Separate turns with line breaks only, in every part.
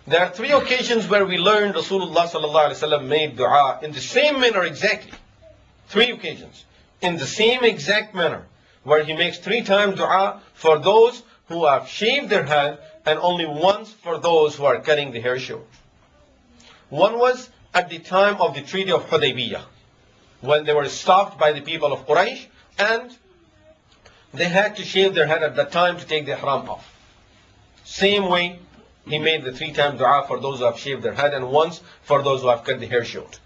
There are three occasions where we learned Rasulullah sallallahu alaihi wasallam made dua in the same manner exactly. Three occasions. In the same exact manner, where he makes 3 times dua for those who have shaved their head and only once for those who are cutting the hair short. One was at the time of the Treaty of Hudaybiyah, when they were stopped by the people of Quraysh and they had to shave their head at that time to take the ihram off. Same way, he made the 3 times dua for those who have shaved their head and once for those who have cut the hair short.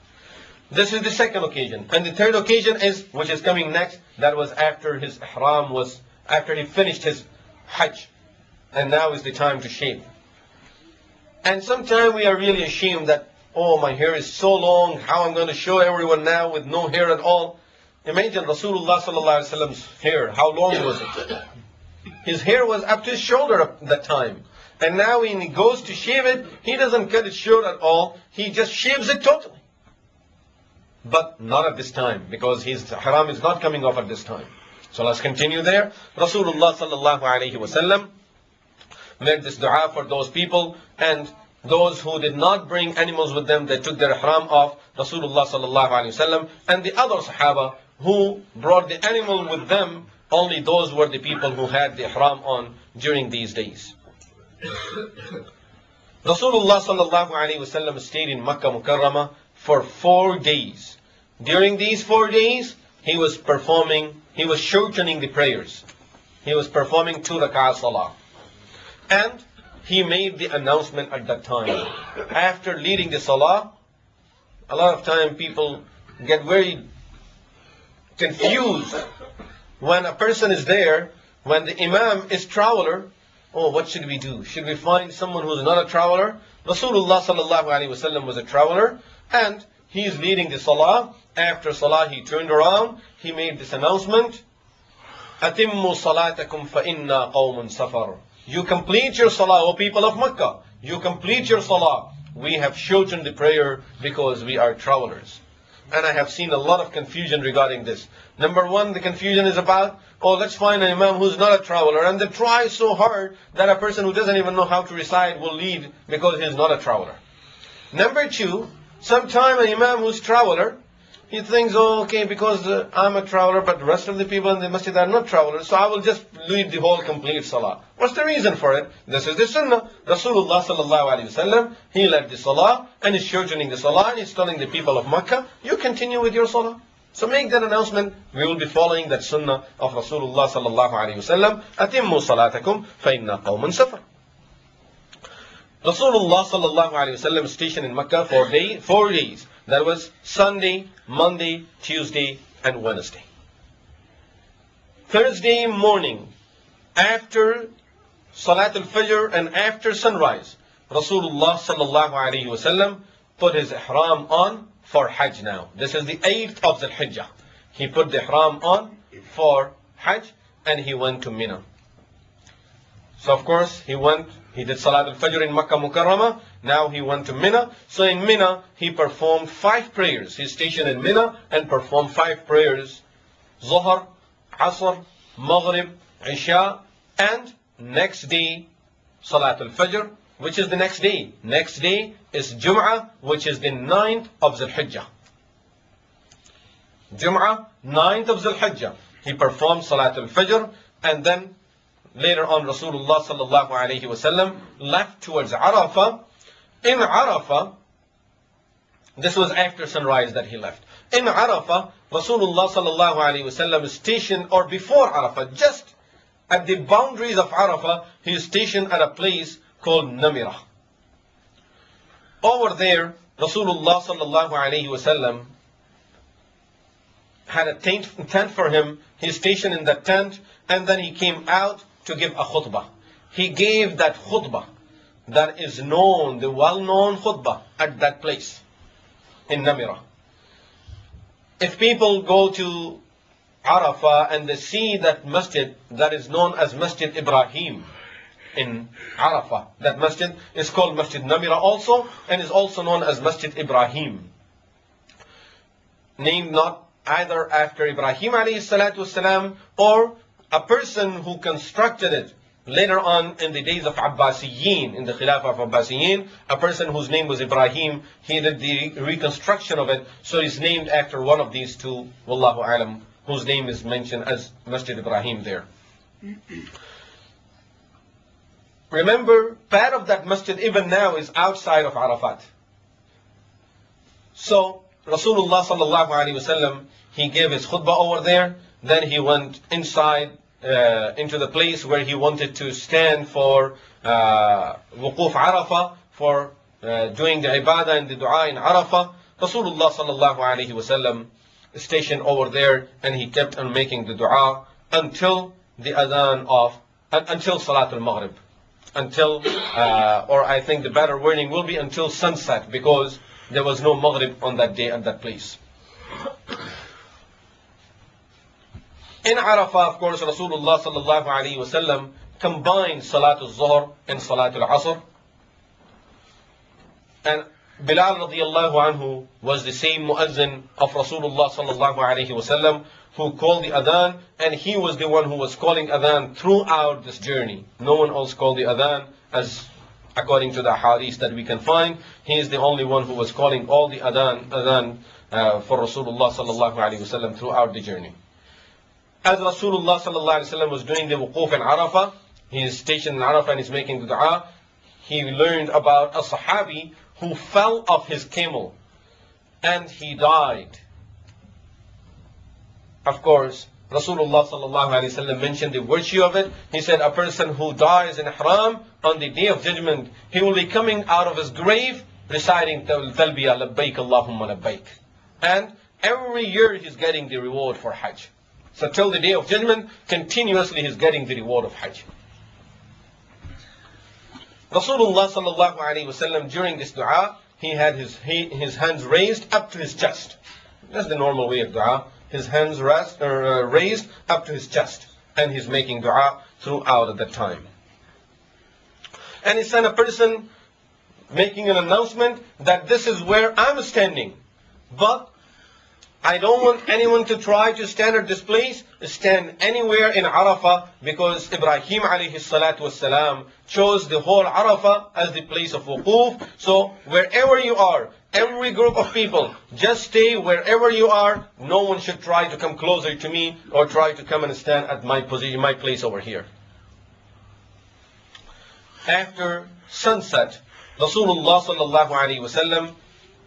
This is the second occasion. And the third occasion is, which is coming next, that was after his ihram was, after he finished his Hajj. And now is the time to shave. And sometimes we are really ashamed that, oh, my hair is so long, how I'm going to show everyone now with no hair at all. Imagine Rasulullah sallallahu alaihi wasallam's hair, how long was it? His hair was up to his shoulder at that time. And now when he goes to shave it, he doesn't cut it short at all, he just shaves it totally. But not at this time, because his haram is not coming off at this time. So let's continue there. Rasulullah sallallahu alaihi wasallam made this dua for those people, and those who did not bring animals with them, they took their ihram off. Rasulullah sallallahu alaihi wasallam and the other Sahaba who brought the animal with them, only those were the people who had the ihram on during these days. Rasulullah sallallahu alaihi wasallam stayed in Makkah Mukarramah for 4 days. During these 4 days, he was shortening the prayers. He was performing 2 rak'ah salah. And he made the announcement at that time. After leading the salah, a lot of time people get very confused when a person is there, when the imam is traveler. Oh, what should we do? Should we find someone who's not a traveler? Rasulullah sallallahu alaihi wasallam was a traveler, and he is leading the salah. After salah, he turned around, he made this announcement, أَتِمُّوا صَلَاتَكُمْ فَإِنَّا قَوْمٌ سَفَرٌ. You complete your salah, O people of Makkah. You complete your salah. We have shortened the prayer because we are travelers. And I have seen a lot of confusion regarding this. Number one, the confusion is about, oh, let's find an imam who's not a traveler, and they try so hard that a person who doesn't even know how to recite will lead because he's not a traveler. Number two, sometimes an imam who's traveler, he thinks, oh, okay, because I'm a traveler, but the rest of the people in the masjid are not travelers, so I will just lead the whole complete salah. What's the reason for it? This is the sunnah. Rasulullah sallallahu alaihi wasallam, he led the salah, and he's shortening the salah, and he's telling the people of Makkah, you continue with your salah. So make that announcement. We will be following that sunnah of Rasulullah sallallahu alaihi wasallam. أَتِمُّوا صَلَاتَكُمْ فَإِنَّا قَوْمٌ سَفَرٌ. Rasulullah sallallahu alaihi wasallam stationed in Makkah for 4 days. That was Sunday, Monday, Tuesday, and Wednesday. Thursday morning, after Salat al-Fajr and after sunrise, Rasulullah sallallahu alaihi wasallam put his ihram on for Hajj now. This is the 8th of the Hijjah. He put the ihram on for Hajj and he went to Mina. So of course he did Salat al-Fajr in Makkah Mukarramah. Now he went to Mina. So in Mina he performed 5 prayers. He stationed in Mina and performed 5 prayers. Zuhr, Asr, Maghrib, Isha, and next day Salat al-Fajr. Which is the next day? Next day is Jum'ah, which is the 9th of Dhul Hijjah. Jum'ah, 9th of Dhul Hijjah. He performed Salat al-Fajr, and then later on Rasulullah sallallahu alayhi wasallam left towards Arafah. In Arafah, this was after sunrise that he left. In Arafah, Rasulullah sallallahu alayhi wasallam is stationed, or before Arafah, just at the boundaries of Arafah, he is stationed at a place called Namira. Over there, Rasulullah sallallahu alayhi wasallam had a tent for him. He stationed in that tent, and then he came out to give a khutbah. He gave that khutbah that is known, the well-known khutbah at that place in Namira. If people go to Arafah and they see that masjid that is known as Masjid Ibrahim in Arafah, that masjid is called Masjid Namira also, and is also known as Masjid Ibrahim, named not either after Ibrahim alayhi salatu wasalam or a person who constructed it later on in the days of Abbasiyin, in the Khilafah of Abbasiyin, a person whose name was Ibrahim, he did the reconstruction of it, so he's named after one of these two, Wallahu Alam, whose name is mentioned as Masjid Ibrahim there. Remember, part of that masjid even now is outside of Arafat. So, Rasulullah sallallahu alaihi wasallam, he gave his khutbah over there, then he went inside into the place where he wanted to stand for wuquf Arafah, for doing the ibadah and the dua in Arafah. Rasulullah sallallahu alaihi wasallam stationed over there, and he kept on making the dua until the adhan until Salatul Maghrib. Until, or I think the better wording will be until sunset, because there was no Maghrib on that day at that place. In Arafah, of course, Rasulullah sallallahu alaihi wasallam combined Salatul Zuhr and Salatul Asr. And Bilal radiallahu anhu was the same muazzin of Rasulullah sallallahu alaihi wasallam who called the adhan, and he was the one who was calling adhan throughout this journey. No one else called the adhan, as according to the hadith that we can find. He is the only one who was calling all the adhan for Rasulullah sallallahu alaihi wasallam throughout the journey. As Rasulullah sallallahu alaihi wasallam was doing the wuquf in Arafah, he is stationed in Arafah and is making the dua, he learned about a Sahabi who fell off his camel and he died. Of course, Rasulullah sallallahu alaihi wasallam mentioned the virtue of it. He said, a person who dies in ihram on the day of judgment, he will be coming out of his grave reciting talbiyah, labbaik Allahumma labbaik. And every year he's getting the reward for Hajj. So till the day of judgment, continuously he's getting the reward of Hajj. Rasulullah sallallahu alaihi wasallam, during this dua, he had his hands raised up to his chest. That's the normal way of dua. His hands raised up to his chest, and he's making dua throughout at that time. And he sent a person making an announcement that this is where I'm standing, but I don't want anyone to try to stand at this place, stand anywhere in Arafah, because Ibrahim alayhi salatu wassalam chose the whole Arafah as the place of wuquf. So wherever you are, every group of people, just stay wherever you are. No one should try to come closer to me or try to come and stand at my position, my place over here. After sunset, Rasulullah sallallahu alaihi wasallam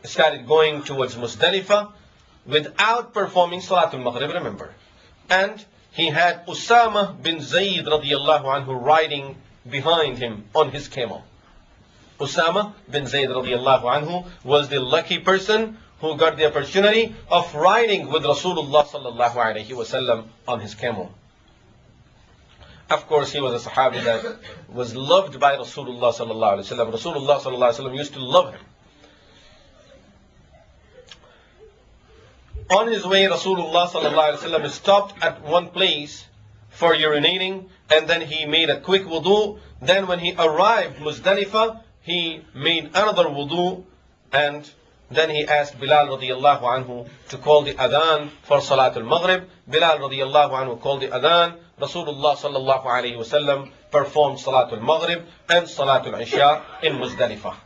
started going towards Muzdalifah without performing Salatul Maghrib, remember. And he had Usama bin Zayd radiallahu anhu riding behind him on his camel. Usama bin Zayd radiallahu anhu was the lucky person who got the opportunity of riding with Rasulullah sallallahu alayhi wasallam on his camel. Of course, he was a Sahabi that was loved by Rasulullah sallallahu alayhi wasallam. Rasulullah sallallahu alayhi wasallam used to love him. On his way, Rasulullah sallallahu alaihi wasallam stopped at one place for urinating, and then he made a quick wudu. Then when he arrived Muzdalifah, he made another wudu, and then he asked Bilal radiallahu anhu to call the adhan for Salatul Maghrib. Bilal radiallahu anhu called the adhan. Rasulullah sallallahu alaihi wasallam performed Salatul Maghrib and Salatul Isha in Muzdalifah.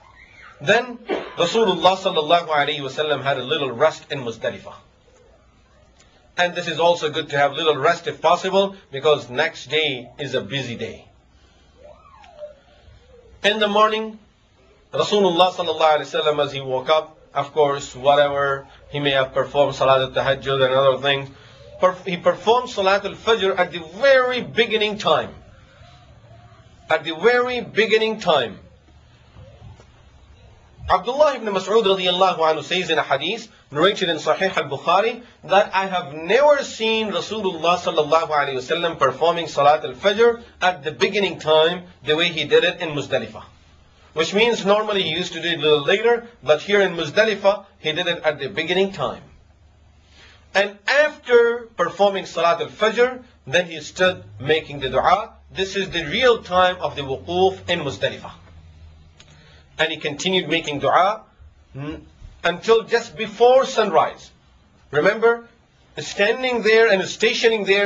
Then Rasulullah sallallahu alaihi wasallam had a little rest in Muzdalifah. And this is also good to have little rest if possible, because next day is a busy day. In the morning, Rasulullah sallallahu alaihi wasallam, as he woke up, of course, whatever he may have performed, Salat al-Tahajjud and other things, he performed Salat al-Fajr at the very beginning time. At the very beginning time. Abdullah ibn Mas'ud radiallahu anhu says in a hadith narrated in Sahih al-Bukhari that I have never seen Rasulullah sallallahu alayhi wasallam performing Salat al-Fajr at the beginning time the way he did it in Muzdalifah. Which means normally he used to do it a little later, but here in Muzdalifah he did it at the beginning time. And after performing Salat al-Fajr, then he stood making the dua. This is the real time of the wuquf in Muzdalifah. And he continued making dua until just before sunrise. Remember, standing there and stationing there